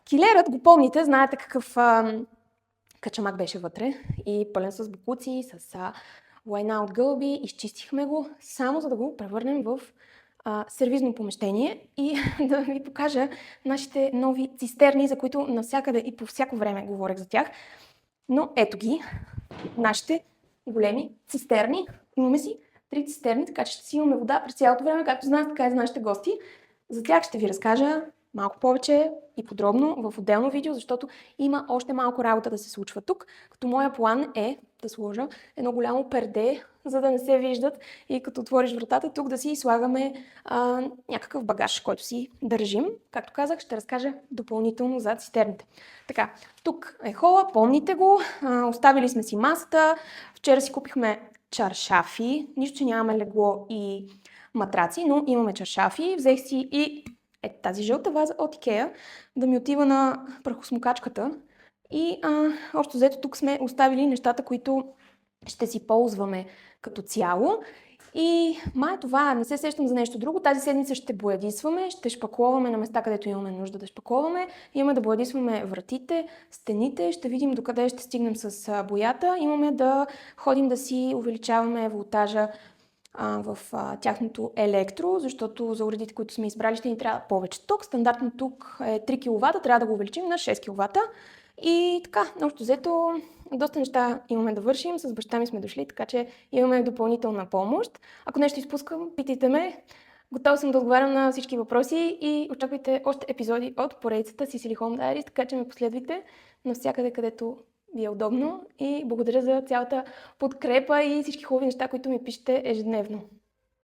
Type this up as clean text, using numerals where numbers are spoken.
Килерът, го помните, знаете какъв качамак беше вътре и пълен с бокуци, с лайна от гълби. Изчистихме го само за да го превърнем в сервизно помещение и да ви покажа нашите нови цистерни, за които навсякъде и по всяко време говорех за тях. Но ето ги, нашите големи цистерни. Имаме си 3 цистерни, така че ще си имаме вода през цялото време, както знаете, така и за нашите гости. За тях ще ви разкажа малко повече и подробно в отделно видео, защото има още малко работа да се случва тук, като моя план е да сложа едно голямо перде, за да не се виждат и като отвориш вратата, тук да си слагаме някакъв багаж, който си държим. Както казах, ще разкажа допълнително за цистерните. Така, тук е хола, помните го, оставили сме си масата, вчера си купихме чаршафи, нищо, че нямаме легло и матраци, но имаме чаршафи, взех си и тази жълта ваза от Икеа, да ми отива на прахосмокачката. И общо взето тук сме оставили нещата, които ще си ползваме като цяло. И май това, не се сещам за нещо друго. Тази седмица ще боядисваме, ще шпакловаме на места, където имаме нужда да шпакловаме. Имаме да боядисваме вратите, стените, ще видим докъде ще стигнем с боята. Имаме да ходим да си увеличаваме волтажа в тяхното електро, защото за уредите, които сме избрали, ще ни трябва повече ток. Стандартно тук е 3 кВт, трябва да го увеличим на 6 кВт. И така, общо взето, доста неща имаме да вършим. С баща ми сме дошли, така че имаме допълнителна помощ. Ако нещо изпускам, питайте ме. Готова съм да отговарям на всички въпроси и очаквайте още епизоди от поредицата Sicily Home Diaries, така че ме последвайте навсякъде, където ви е удобно. И благодаря за цялата подкрепа и всички хубави неща, които ми пишете ежедневно.